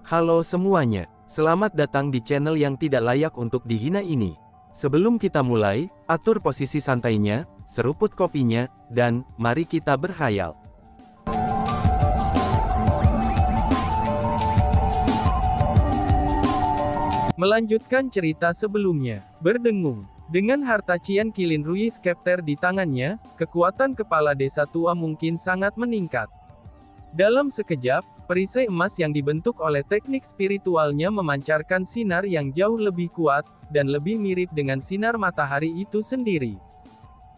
Halo semuanya, selamat datang di channel yang tidak layak untuk dihina ini. Sebelum kita mulai, atur posisi santainya, seruput kopinya, dan mari kita berkhayal. Melanjutkan cerita sebelumnya, berdengung. Dengan harta Qian Qilin Rui Scepter di tangannya, kekuatan kepala desa tua mungkin sangat meningkat. Dalam sekejap, perisai emas yang dibentuk oleh teknik spiritualnya memancarkan sinar yang jauh lebih kuat, dan lebih mirip dengan sinar matahari itu sendiri.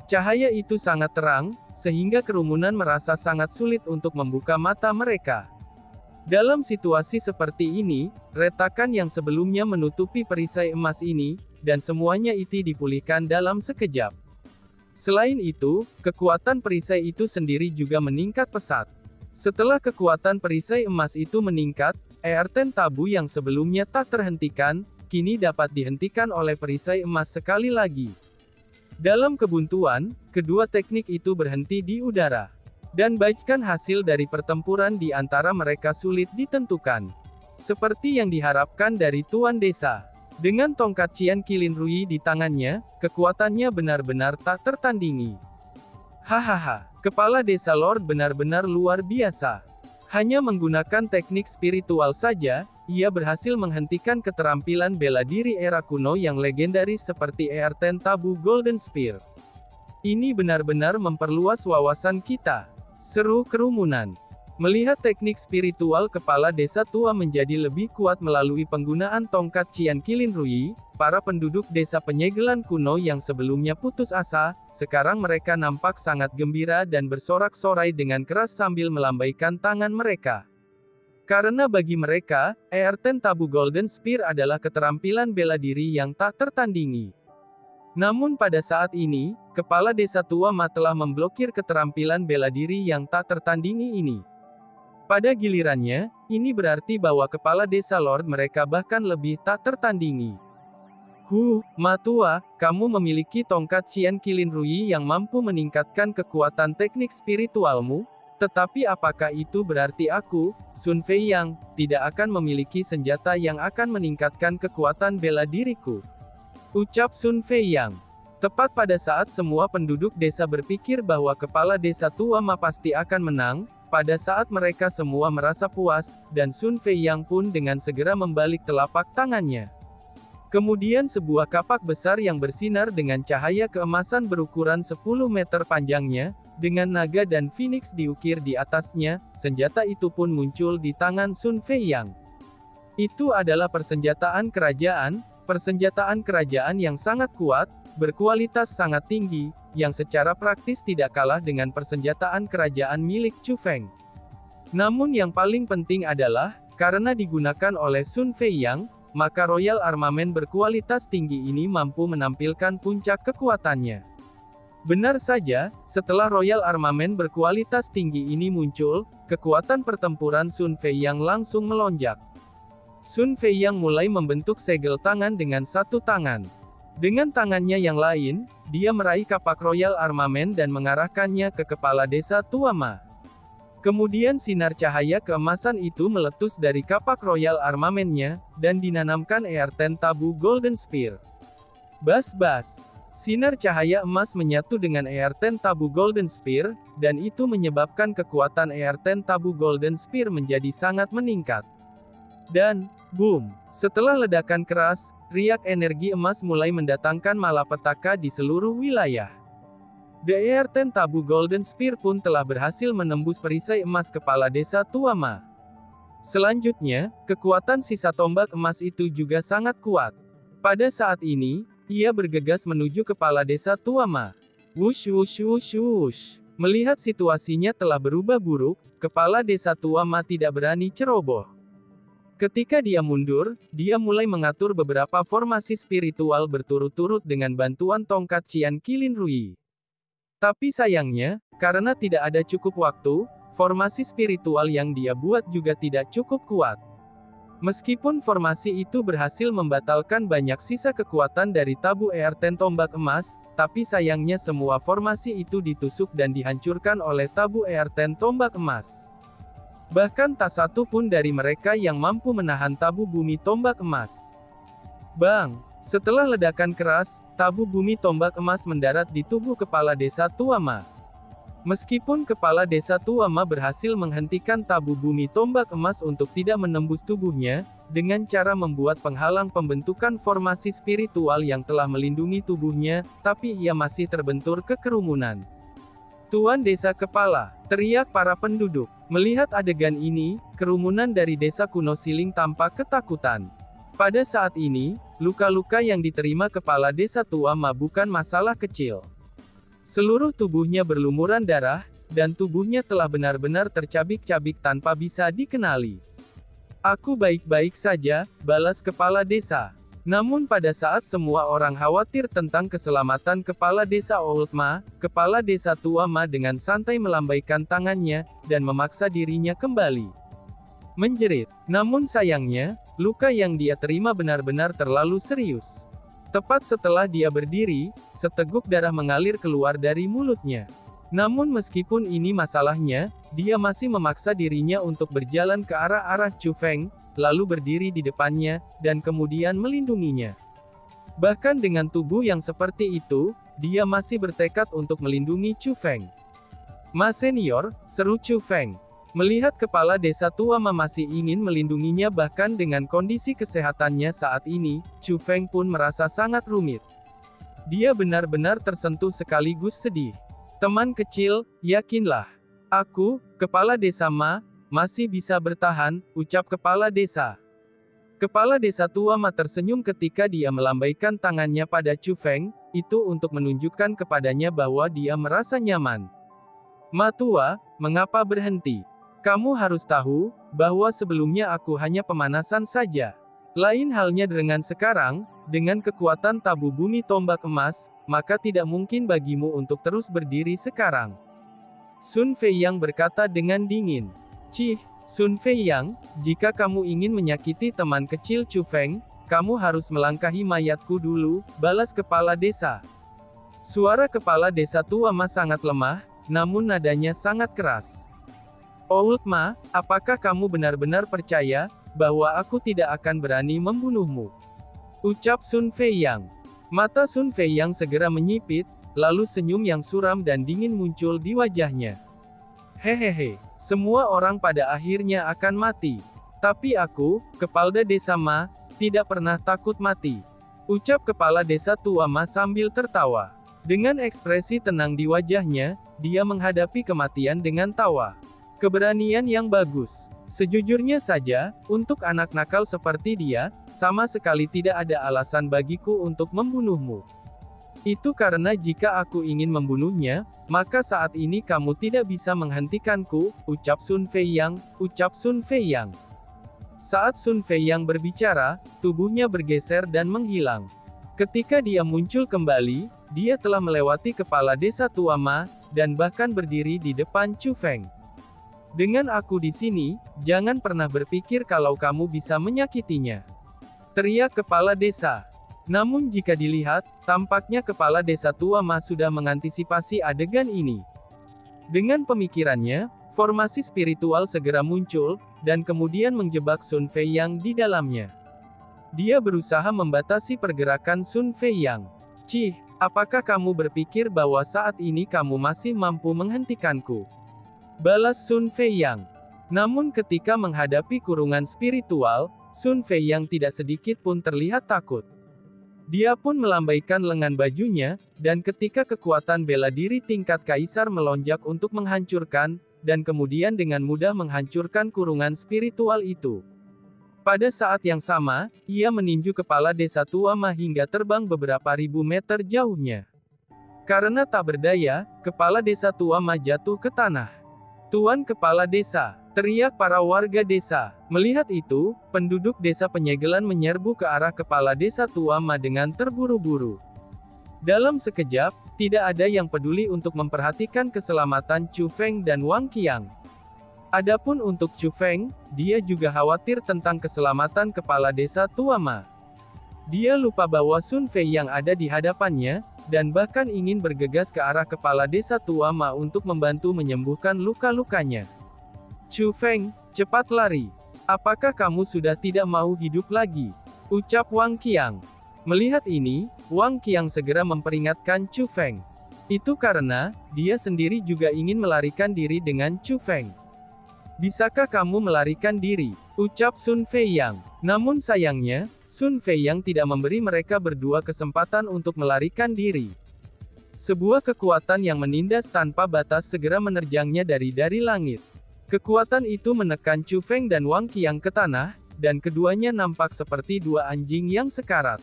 Cahaya itu sangat terang, sehingga kerumunan merasa sangat sulit untuk membuka mata mereka. Dalam situasi seperti ini, retakan yang sebelumnya menutupi perisai emas ini, dan semuanya itu dipulihkan dalam sekejap. Selain itu, kekuatan perisai itu sendiri juga meningkat pesat. Setelah kekuatan perisai emas itu meningkat, Earthen Tabu yang sebelumnya tak terhentikan, kini dapat dihentikan oleh perisai emas sekali lagi. Dalam kebuntuan, kedua teknik itu berhenti di udara. Dan bahkan hasil dari pertempuran di antara mereka sulit ditentukan. Seperti yang diharapkan dari Tuan Desa. Dengan tongkat Qian Qilin Rui di tangannya, kekuatannya benar-benar tak tertandingi. Hahaha, kepala desa Lord benar-benar luar biasa. Hanya menggunakan teknik spiritual saja, ia berhasil menghentikan keterampilan bela diri era kuno yang legendaris seperti Earthen Tabu Golden Spear. Ini benar-benar memperluas wawasan kita. Seru kerumunan. Melihat teknik spiritual kepala desa tua menjadi lebih kuat melalui penggunaan tongkat Qian Qilin Rui, para penduduk desa penyegelan kuno yang sebelumnya putus asa, sekarang mereka nampak sangat gembira dan bersorak-sorai dengan keras sambil melambaikan tangan mereka. Karena bagi mereka, Earthen Tabu Golden Spear adalah keterampilan bela diri yang tak tertandingi. Namun pada saat ini, kepala desa tua Ma telah memblokir keterampilan bela diri yang tak tertandingi ini. Pada gilirannya, ini berarti bahwa kepala desa Lord mereka bahkan lebih tak tertandingi. Ma tua, kamu memiliki tongkat Qian Qilin Rui yang mampu meningkatkan kekuatan teknik spiritualmu, tetapi apakah itu berarti aku, Sun Feiyang, tidak akan memiliki senjata yang akan meningkatkan kekuatan bela diriku? Ucap Sun Feiyang. Tepat pada saat semua penduduk desa berpikir bahwa kepala desa tua Ma pasti akan menang, pada saat mereka semua merasa puas, dan Sun Feiyang pun dengan segera membalik telapak tangannya. Kemudian sebuah kapak besar yang bersinar dengan cahaya keemasan berukuran 10 meter panjangnya, dengan naga dan phoenix diukir di atasnya, senjata itu pun muncul di tangan Sun Feiyang. Itu adalah persenjataan kerajaan yang sangat kuat, berkualitas sangat tinggi, yang secara praktis tidak kalah dengan persenjataan kerajaan milik Chu Feng. Namun yang paling penting adalah, karena digunakan oleh Sun Feiyang, maka Royal Armament berkualitas tinggi ini mampu menampilkan puncak kekuatannya. Benar saja, setelah Royal Armament berkualitas tinggi ini muncul, kekuatan pertempuran Sun Feiyang langsung melonjak. Sun Feiyang mulai membentuk segel tangan dengan satu tangan. Dengan tangannya yang lain, dia meraih kapak Royal Armament dan mengarahkannya ke kepala desa tua Ma. Kemudian sinar cahaya keemasan itu meletus dari kapak Royal Armamentnya, dan dinanamkan Earthen Tabu Golden Spear. Bas-bas. Sinar cahaya emas menyatu dengan Earthen Tabu Golden Spear, dan itu menyebabkan kekuatan Earthen Tabu Golden Spear menjadi sangat meningkat. Dan, boom! Setelah ledakan keras, riak energi emas mulai mendatangkan malapetaka di seluruh wilayah. The Earthen Tabu Golden Spear pun telah berhasil menembus perisai emas kepala desa tua Ma. Selanjutnya, kekuatan sisa tombak emas itu juga sangat kuat. Pada saat ini, ia bergegas menuju kepala desa tua Ma. Wush wush wush wush. Melihat situasinya telah berubah buruk, kepala desa tua Ma tidak berani ceroboh. Ketika dia mundur, dia mulai mengatur beberapa formasi spiritual berturut-turut dengan bantuan tongkat Qian Qilin Rui. Tapi sayangnya, karena tidak ada cukup waktu, formasi spiritual yang dia buat juga tidak cukup kuat. Meskipun formasi itu berhasil membatalkan banyak sisa kekuatan dari tabu Earthen tombak emas, tapi sayangnya semua formasi itu ditusuk dan dihancurkan oleh tabu Earthen tombak emas. Bahkan tak satu pun dari mereka yang mampu menahan tabu bumi tombak emas. Bang! Setelah ledakan keras, tabu bumi tombak emas mendarat di tubuh kepala desa Tuama. Meskipun kepala desa Tuama berhasil menghentikan tabu bumi tombak emas untuk tidak menembus tubuhnya, dengan cara membuat penghalang pembentukan formasi spiritual yang telah melindungi tubuhnya, tapi ia masih terbentur ke kerumunan. Tuan Desa Kepala, teriak para penduduk. Melihat adegan ini, kerumunan dari desa kuno Siling tampak ketakutan. Pada saat ini, luka-luka yang diterima kepala desa Tuama bukan masalah kecil. Seluruh tubuhnya berlumuran darah, dan tubuhnya telah benar-benar tercabik-cabik tanpa bisa dikenali. Aku baik-baik saja, balas kepala desa. Namun pada saat semua orang khawatir tentang keselamatan kepala desa Oultma, kepala desa Tuama dengan santai melambaikan tangannya, dan memaksa dirinya kembali menjerit. Namun sayangnya, luka yang dia terima benar-benar terlalu serius. Tepat setelah dia berdiri, seteguk darah mengalir keluar dari mulutnya. Namun meskipun ini masalahnya, dia masih memaksa dirinya untuk berjalan ke arah Chu Feng, lalu berdiri di depannya, dan kemudian melindunginya. Bahkan dengan tubuh yang seperti itu, dia masih bertekad untuk melindungi Chu Feng. "Ma senior," seru Chu Feng. Melihat kepala desa Tuama masih ingin melindunginya bahkan dengan kondisi kesehatannya saat ini, Chu Feng pun merasa sangat rumit. Dia benar-benar tersentuh sekaligus sedih. "Teman kecil, yakinlah. Aku, kepala desa Ma, masih bisa bertahan," ucap kepala desa. Kepala desa Tuama tersenyum ketika dia melambaikan tangannya pada Chu Feng, itu untuk menunjukkan kepadanya bahwa dia merasa nyaman. "Ma tua, mengapa berhenti? Kamu harus tahu, bahwa sebelumnya aku hanya pemanasan saja. Lain halnya dengan sekarang, dengan kekuatan tabu bumi tombak emas, maka tidak mungkin bagimu untuk terus berdiri sekarang." Sun Feiyang berkata dengan dingin. "Cih, Sun Feiyang, jika kamu ingin menyakiti teman kecil Chu Feng, kamu harus melangkahi mayatku dulu," balas kepala desa. Suara kepala desa Tuama sangat lemah, namun nadanya sangat keras. "Oultma, apakah kamu benar-benar percaya, bahwa aku tidak akan berani membunuhmu?" ucap Sun Feiyang. Mata Sun Feiyang segera menyipit, lalu senyum yang suram dan dingin muncul di wajahnya. "Hehehe, semua orang pada akhirnya akan mati. Tapi aku, kepala desa Ma, tidak pernah takut mati," ucap kepala desa Tuama sambil tertawa. Dengan ekspresi tenang di wajahnya, dia menghadapi kematian dengan tawa. "Keberanian yang bagus. Sejujurnya saja, untuk anak nakal seperti dia, sama sekali tidak ada alasan bagiku untuk membunuhmu. Itu karena jika aku ingin membunuhnya, maka saat ini kamu tidak bisa menghentikanku," ucap Sun Feiyang, ucap Sun Feiyang. Saat Sun Feiyang berbicara, tubuhnya bergeser dan menghilang. Ketika dia muncul kembali, dia telah melewati kepala desa Tuama, dan bahkan berdiri di depan Chu Feng. "Dengan aku di sini, jangan pernah berpikir kalau kamu bisa menyakitinya," teriak kepala desa. Namun jika dilihat, tampaknya kepala desa Tuama sudah mengantisipasi adegan ini. Dengan pemikirannya, formasi spiritual segera muncul, dan kemudian menjebak Sun Feiyang di dalamnya. Dia berusaha membatasi pergerakan Sun Feiyang. "Cih, apakah kamu berpikir bahwa saat ini kamu masih mampu menghentikanku?" balas Sun Feiyang. Namun ketika menghadapi kurungan spiritual, Sun Feiyang tidak sedikit pun terlihat takut. Dia pun melambaikan lengan bajunya, dan ketika kekuatan bela diri tingkat kaisar melonjak untuk menghancurkan, dan kemudian dengan mudah menghancurkan kurungan spiritual itu. Pada saat yang sama, ia meninju kepala desa Tuama hingga terbang beberapa ribu meter jauhnya. Karena tak berdaya, kepala desa Tuama jatuh ke tanah. "Tuan Kepala Desa!" teriak para warga desa. Melihat itu, penduduk desa Penyegelan menyerbu ke arah kepala desa Tuama dengan terburu-buru. Dalam sekejap, tidak ada yang peduli untuk memperhatikan keselamatan Chu Feng dan Wang Qiang. Adapun untuk Chu Feng, dia juga khawatir tentang keselamatan kepala desa Tuama. Dia lupa bahwa Sun Feiyang ada di hadapannya, dan bahkan ingin bergegas ke arah kepala desa Tuama untuk membantu menyembuhkan luka-lukanya. Chu Feng, cepat lari. Apakah kamu sudah tidak mau hidup lagi? Ucap Wang Qiang. Melihat ini, Wang Qiang segera memperingatkan Chu Feng. Itu karena, dia sendiri juga ingin melarikan diri dengan Chu Feng. Bisakah kamu melarikan diri? Ucap Sun Feiyang. Namun sayangnya, Sun Feiyang tidak memberi mereka berdua kesempatan untuk melarikan diri. Sebuah kekuatan yang menindas tanpa batas segera menerjangnya dari langit. Kekuatan itu menekan Chu Feng dan Wang Qiang ke tanah, dan keduanya nampak seperti dua anjing yang sekarat.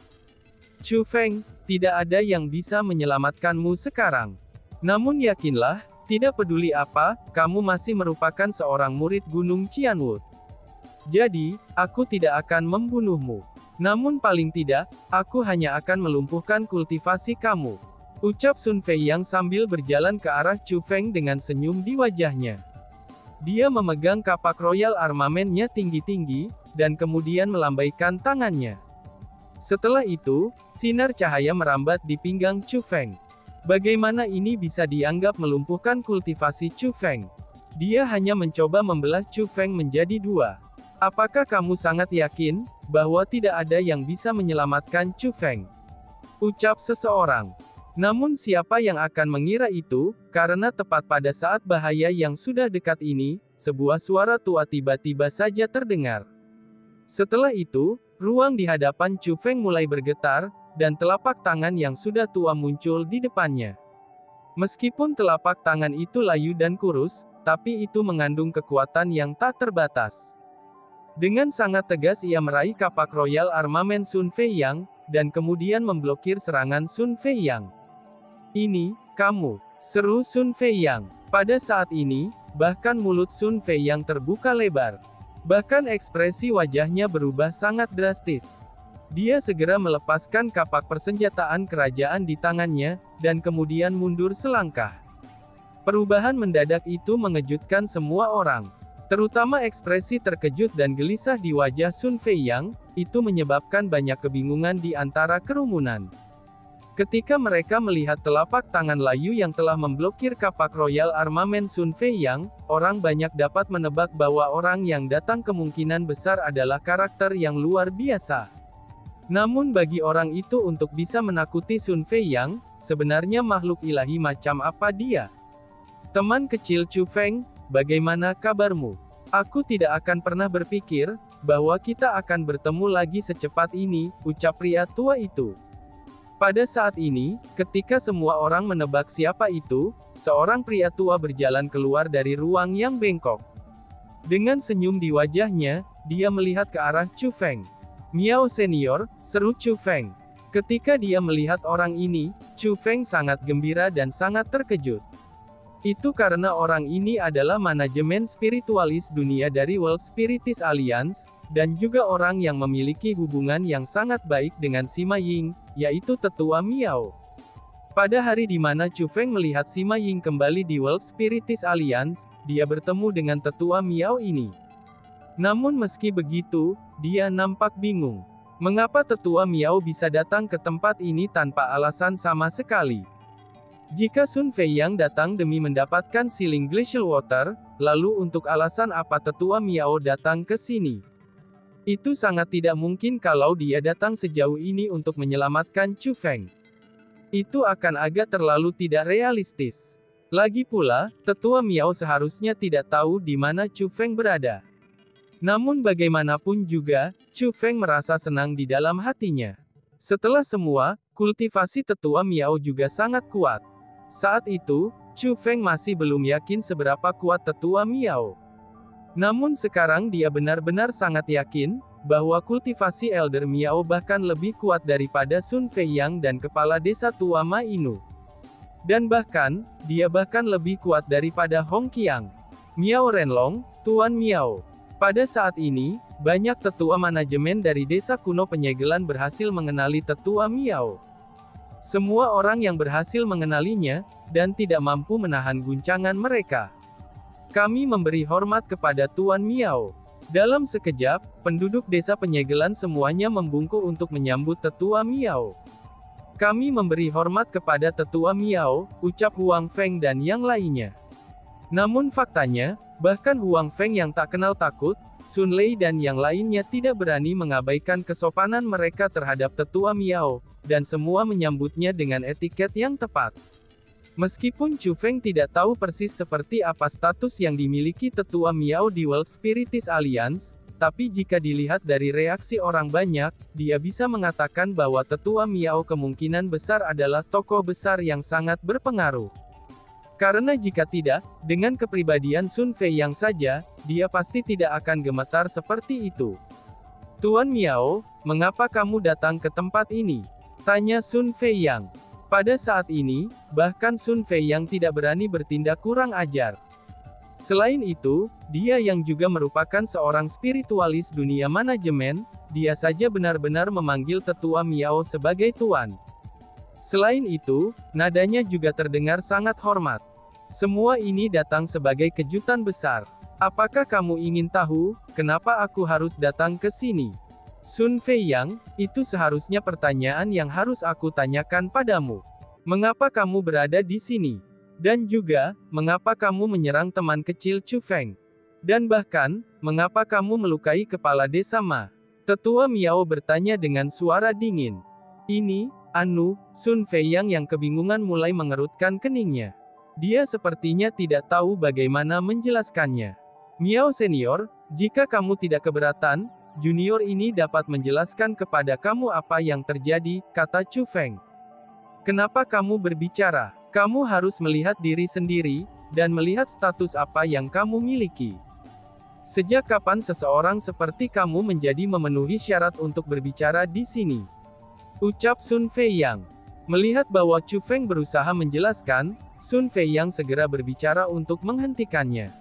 Chu Feng, tidak ada yang bisa menyelamatkanmu sekarang. Namun yakinlah, tidak peduli apa, kamu masih merupakan seorang murid Gunung Qianwu. Jadi, aku tidak akan membunuhmu. Namun paling tidak, aku hanya akan melumpuhkan kultivasi kamu. Ucap Sun Feiyang sambil berjalan ke arah Chu Feng dengan senyum di wajahnya. Dia memegang kapak royal armamennya tinggi-tinggi, dan kemudian melambaikan tangannya. Setelah itu, sinar cahaya merambat di pinggang Chu Feng. Bagaimana ini bisa dianggap melumpuhkan kultivasi Chu Feng? Dia hanya mencoba membelah Chu Feng menjadi dua. Apakah kamu sangat yakin, bahwa tidak ada yang bisa menyelamatkan Chu Feng? Ucap seseorang. Namun siapa yang akan mengira itu, karena tepat pada saat bahaya yang sudah dekat ini, sebuah suara tua tiba-tiba saja terdengar. Setelah itu, ruang di hadapan Chu Feng mulai bergetar, dan telapak tangan yang sudah tua muncul di depannya. Meskipun telapak tangan itu layu dan kurus, tapi itu mengandung kekuatan yang tak terbatas. Dengan sangat tegas ia meraih kapak royal armamen Sun Feiyang, dan kemudian memblokir serangan Sun Feiyang. Ini, kamu, seru Sun Feiyang. Pada saat ini, bahkan mulut Sun Feiyang terbuka lebar. Bahkan ekspresi wajahnya berubah sangat drastis. Dia segera melepaskan kapak persenjataan kerajaan di tangannya, dan kemudian mundur selangkah. Perubahan mendadak itu mengejutkan semua orang. Terutama ekspresi terkejut dan gelisah di wajah Sun Feiyang, itu menyebabkan banyak kebingungan di antara kerumunan. Ketika mereka melihat telapak tangan layu yang telah memblokir kapak royal armamen Sun Feiyang, orang banyak dapat menebak bahwa orang yang datang kemungkinan besar adalah karakter yang luar biasa. Namun bagi orang itu untuk bisa menakuti Sun Feiyang, sebenarnya makhluk ilahi macam apa dia? Teman kecil Chu Feng, bagaimana kabarmu? Aku tidak akan pernah berpikir, bahwa kita akan bertemu lagi secepat ini, ucap pria tua itu. Pada saat ini, ketika semua orang menebak siapa itu, seorang pria tua berjalan keluar dari ruang yang bengkok. Dengan senyum di wajahnya, dia melihat ke arah Chu Feng. Miao senior, seru Chu Feng. Ketika dia melihat orang ini, Chu Feng sangat gembira dan sangat terkejut. Itu karena orang ini adalah manajemen spiritualis dunia dari World Spiritist Alliance, dan juga orang yang memiliki hubungan yang sangat baik dengan Sima Ying, yaitu Tetua Miao. Pada hari di mana Chu Feng melihat Sima Ying kembali di World Spiritist Alliance, dia bertemu dengan Tetua Miao ini. Namun meski begitu, dia nampak bingung. Mengapa Tetua Miao bisa datang ke tempat ini tanpa alasan sama sekali? Jika Sun Feiyang datang demi mendapatkan Sealing Glacial Water, lalu untuk alasan apa Tetua Miao datang ke sini? Itu sangat tidak mungkin kalau dia datang sejauh ini untuk menyelamatkan Chu Feng. Itu akan agak terlalu tidak realistis. Lagi pula, Tetua Miao seharusnya tidak tahu di mana Chu Feng berada. Namun bagaimanapun juga, Chu Feng merasa senang di dalam hatinya. Setelah semua, kultivasi Tetua Miao juga sangat kuat. Saat itu, Chu Feng masih belum yakin seberapa kuat Tetua Miao. Namun sekarang dia benar-benar sangat yakin, bahwa kultivasi Elder Miao bahkan lebih kuat daripada Sun Feiyang dan Kepala Desa Tua Ma Inu. Dan bahkan, dia bahkan lebih kuat daripada Hong Qiang. Miao Renlong, Tuan Miao. Pada saat ini, banyak tetua manajemen dari desa kuno penyegelan berhasil mengenali Tetua Miao. Semua orang yang berhasil mengenalinya, dan tidak mampu menahan guncangan mereka. Kami memberi hormat kepada Tuan Miao. Dalam sekejap, penduduk desa penyegelan semuanya membungkuk untuk menyambut Tetua Miao. Kami memberi hormat kepada Tetua Miao, ucap Huang Feng dan yang lainnya. Namun faktanya, Bahkan Huang Feng yang tak kenal takut, Sun Lei dan yang lainnya tidak berani mengabaikan kesopanan mereka terhadap Tetua Miao, dan semua menyambutnya dengan etiket yang tepat. Meskipun Chu Feng tidak tahu persis seperti apa status yang dimiliki Tetua Miao di World Spiritist Alliance, tapi jika dilihat dari reaksi orang banyak, dia bisa mengatakan bahwa Tetua Miao kemungkinan besar adalah tokoh besar yang sangat berpengaruh. Karena jika tidak, dengan kepribadian Sun Fei yang saja, dia pasti tidak akan gemetar seperti itu. "Tuan Miao, mengapa kamu datang ke tempat ini?" tanya Sun Fei Yang. Pada saat ini, bahkan Sun Fei Yang tidak berani bertindak kurang ajar. Selain itu, dia yang juga merupakan seorang spiritualis dunia manajemen, dia saja benar-benar memanggil Tetua Miao sebagai Tuan. Selain itu, nadanya juga terdengar sangat hormat. "Semua ini datang sebagai kejutan besar. Apakah kamu ingin tahu, kenapa aku harus datang ke sini?" Sun Fei Yang, itu seharusnya pertanyaan yang harus aku tanyakan padamu. Mengapa kamu berada di sini? Dan juga, mengapa kamu menyerang teman kecil Chu Feng? Dan bahkan, mengapa kamu melukai kepala desa Ma? Tetua Miao bertanya dengan suara dingin. "Ini, Sun Fei yang kebingungan mulai mengerutkan keningnya. Dia sepertinya tidak tahu bagaimana menjelaskannya. "Miao Senior, jika kamu tidak keberatan, junior ini dapat menjelaskan kepada kamu apa yang terjadi," kata Chu Feng. "Kenapa kamu berbicara? Kamu harus melihat diri sendiri, dan melihat status apa yang kamu miliki. Sejak kapan seseorang seperti kamu menjadi memenuhi syarat untuk berbicara di sini?" ucap Sun Fei Yang. Melihat bahwa Chu Feng berusaha menjelaskan, Sun Fei Yang segera berbicara untuk menghentikannya.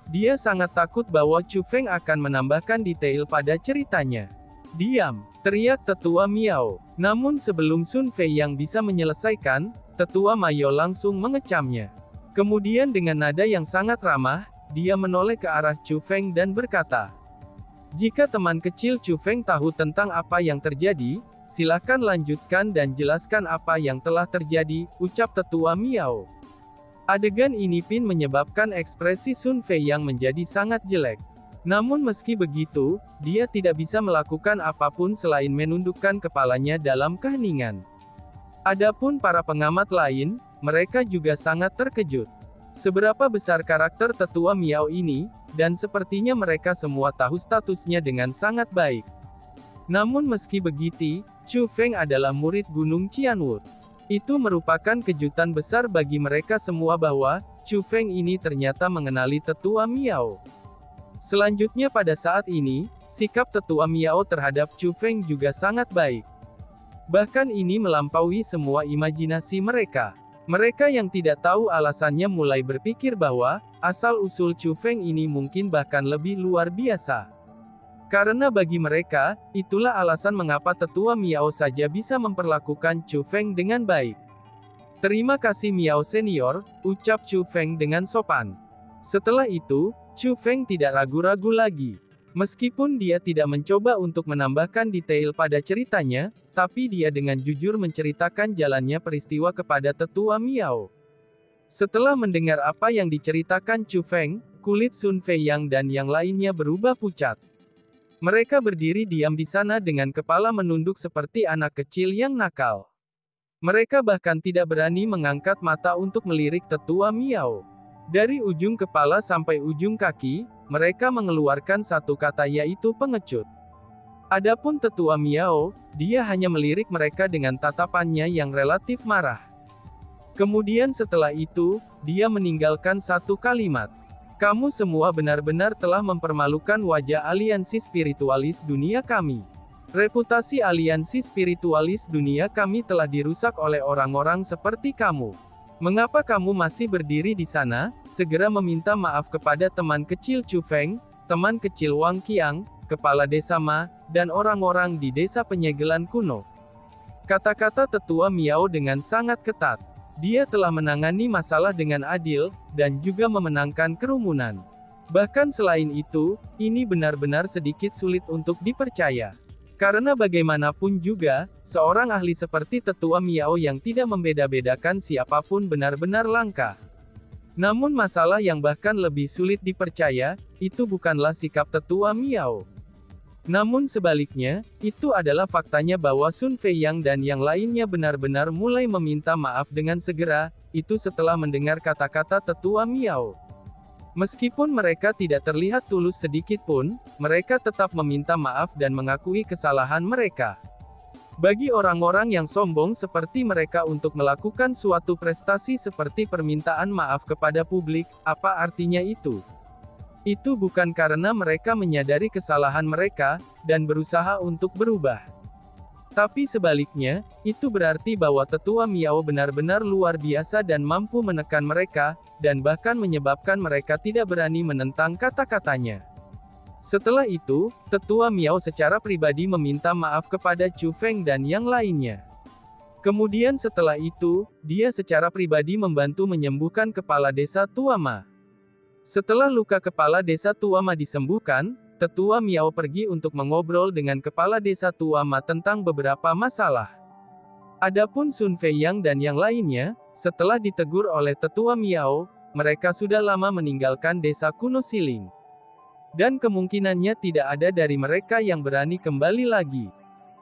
Dia sangat takut bahwa Chu Feng akan menambahkan detail pada ceritanya. "Diam!" teriak Tetua Miao. Namun sebelum Sun Fei Yang bisa menyelesaikan, Tetua Miao langsung mengecamnya. Kemudian dengan nada yang sangat ramah, dia menoleh ke arah Chu Feng dan berkata, "Jika teman kecil Chu Feng tahu tentang apa yang terjadi, silakan lanjutkan dan jelaskan apa yang telah terjadi," ucap Tetua Miao. Adegan ini pun menyebabkan ekspresi Sun Fei yang menjadi sangat jelek. Namun meski begitu, dia tidak bisa melakukan apapun selain menundukkan kepalanya dalam keheningan. Adapun para pengamat lain, mereka juga sangat terkejut. Seberapa besar karakter Tetua Miao ini, dan sepertinya mereka semua tahu statusnya dengan sangat baik. Namun meski begitu, Chu Feng adalah murid Gunung Qianwood. Itu merupakan kejutan besar bagi mereka semua bahwa, Chu Feng ini ternyata mengenali Tetua Miao. Selanjutnya pada saat ini, sikap Tetua Miao terhadap Chu Feng juga sangat baik. Bahkan ini melampaui semua imajinasi mereka. Mereka yang tidak tahu alasannya mulai berpikir bahwa, asal-usul Chu Feng ini mungkin bahkan lebih luar biasa. Karena bagi mereka, itulah alasan mengapa Tetua Miao saja bisa memperlakukan Chu Feng dengan baik. "Terima kasih Miao Senior," ucap Chu Feng dengan sopan. Setelah itu, Chu Feng tidak ragu-ragu lagi. Meskipun dia tidak mencoba untuk menambahkan detail pada ceritanya, tapi dia dengan jujur menceritakan jalannya peristiwa kepada Tetua Miao. Setelah mendengar apa yang diceritakan Chu Feng, kulit Sun Fei Yang dan yang lainnya berubah pucat. Mereka berdiri diam di sana dengan kepala menunduk seperti anak kecil yang nakal. Mereka bahkan tidak berani mengangkat mata untuk melirik Tetua Miao. Dari ujung kepala sampai ujung kaki, mereka mengeluarkan satu kata yaitu pengecut. Adapun Tetua Miao, dia hanya melirik mereka dengan tatapannya yang relatif marah. Kemudian setelah itu, dia meninggalkan satu kalimat. "Kamu semua benar-benar telah mempermalukan wajah aliansi spiritualis dunia kami. Reputasi aliansi spiritualis dunia kami telah dirusak oleh orang-orang seperti kamu. Mengapa kamu masih berdiri di sana? Segera meminta maaf kepada teman kecil Chu Feng, teman kecil Wang Qiang, kepala desa Ma, dan orang-orang di desa penyegelan kuno." Kata-kata Tetua Miao dengan sangat ketat. Dia telah menangani masalah dengan adil, dan juga memenangkan kerumunan. Bahkan selain itu, ini benar-benar sedikit sulit untuk dipercaya. Karena bagaimanapun juga, seorang ahli seperti Tetua Miao yang tidak membeda-bedakan siapapun benar-benar langka. Namun masalah yang bahkan lebih sulit dipercaya, itu bukanlah sikap tetua Miao. Namun sebaliknya, itu adalah faktanya bahwa Sun Feiyang dan yang lainnya benar-benar mulai meminta maaf dengan segera, itu setelah mendengar kata-kata tetua Miao. Meskipun mereka tidak terlihat tulus sedikit pun, mereka tetap meminta maaf dan mengakui kesalahan mereka. Bagi orang-orang yang sombong seperti mereka untuk melakukan suatu prestasi seperti permintaan maaf kepada publik, apa artinya itu? Itu bukan karena mereka menyadari kesalahan mereka, dan berusaha untuk berubah. Tapi sebaliknya, itu berarti bahwa tetua Miao benar-benar luar biasa dan mampu menekan mereka, dan bahkan menyebabkan mereka tidak berani menentang kata-katanya. Setelah itu, tetua Miao secara pribadi meminta maaf kepada Chu Feng dan yang lainnya. Kemudian setelah itu, dia secara pribadi membantu menyembuhkan kepala desa Tuama. Setelah luka kepala desa Tuama disembuhkan, tetua Miao pergi untuk mengobrol dengan kepala desa Tuama tentang beberapa masalah. Adapun Sun Feiyang dan yang lainnya, setelah ditegur oleh tetua Miao, mereka sudah lama meninggalkan desa kuno Siling. Dan kemungkinannya tidak ada dari mereka yang berani kembali lagi.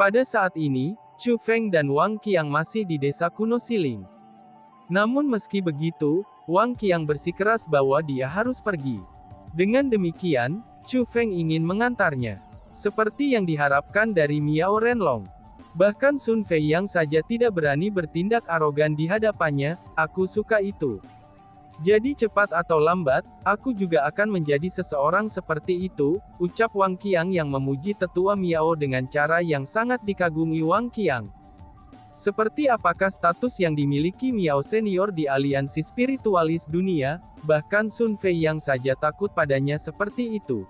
Pada saat ini, Chu Feng dan Wang Qiang masih di desa kuno Siling. Namun meski begitu, Wang Qiang bersikeras bahwa dia harus pergi. Dengan demikian, Chu Feng ingin mengantarnya. Seperti yang diharapkan dari Miao Renlong. Bahkan Sun Feiyang saja tidak berani bertindak arogan di hadapannya, aku suka itu. Jadi cepat atau lambat, aku juga akan menjadi seseorang seperti itu, ucap Wang Qiang yang memuji tetua Miao dengan cara yang sangat dikagumi Wang Qiang. Seperti apakah status yang dimiliki Miao senior di aliansi spiritualis dunia, bahkan Sun Feiyang saja takut padanya seperti itu.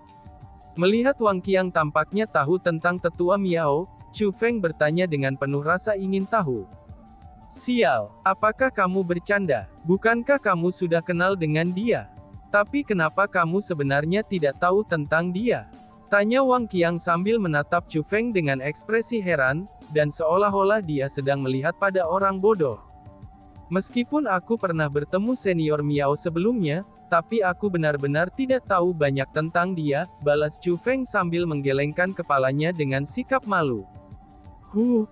Melihat Wang Qiang tampaknya tahu tentang tetua Miao, Chu Feng bertanya dengan penuh rasa ingin tahu. Sial, apakah kamu bercanda? Bukankah kamu sudah kenal dengan dia? Tapi kenapa kamu sebenarnya tidak tahu tentang dia? Tanya Wang Qiang sambil menatap Chu Feng dengan ekspresi heran, dan seolah-olah dia sedang melihat pada orang bodoh. Meskipun aku pernah bertemu senior Miao sebelumnya, tapi aku benar-benar tidak tahu banyak tentang dia, balas Chu Feng sambil menggelengkan kepalanya dengan sikap malu.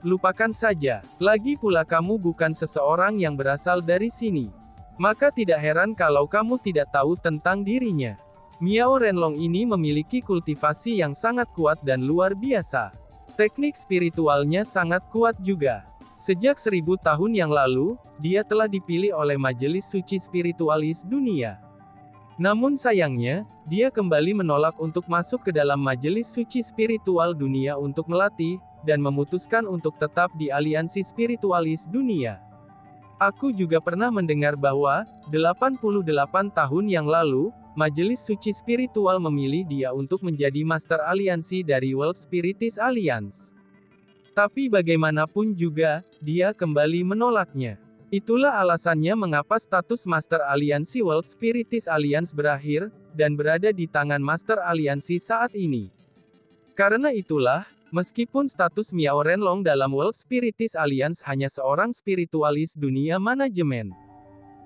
Lupakan saja. Lagi pula kamu bukan seseorang yang berasal dari sini. Maka tidak heran kalau kamu tidak tahu tentang dirinya. Miao Renlong ini memiliki kultivasi yang sangat kuat dan luar biasa. Teknik spiritualnya sangat kuat juga. Sejak 1000 tahun yang lalu, dia telah dipilih oleh Majelis Suci Spiritualis Dunia. Namun sayangnya, dia kembali menolak untuk masuk ke dalam Majelis Suci Spiritual Dunia untuk melatih, dan memutuskan untuk tetap di aliansi spiritualis dunia. Aku juga pernah mendengar bahwa, 88 tahun yang lalu, Majelis Suci Spiritual memilih dia untuk menjadi Master Aliansi dari World Spiritist Alliance. Tapi bagaimanapun juga, dia kembali menolaknya. Itulah alasannya mengapa status Master Aliansi World Spiritist Alliance berakhir, dan berada di tangan Master Aliansi saat ini. Karena itulah, meskipun status Miao Renlong dalam World Spiritist Alliance hanya seorang spiritualis dunia manajemen.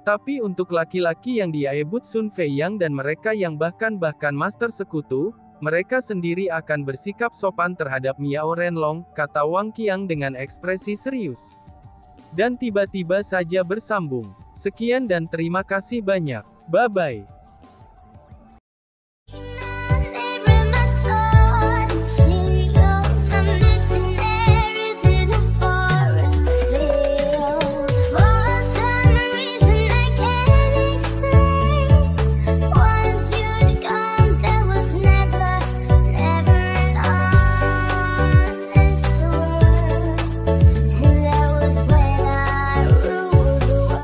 Tapi untuk laki-laki yang diebut Sun Feiyang dan mereka yang bahkan Master Sekutu, mereka sendiri akan bersikap sopan terhadap Miao Renlong, kata Wang Qiang dengan ekspresi serius. Dan tiba-tiba saja bersambung. Sekian dan terima kasih banyak. Bye-bye.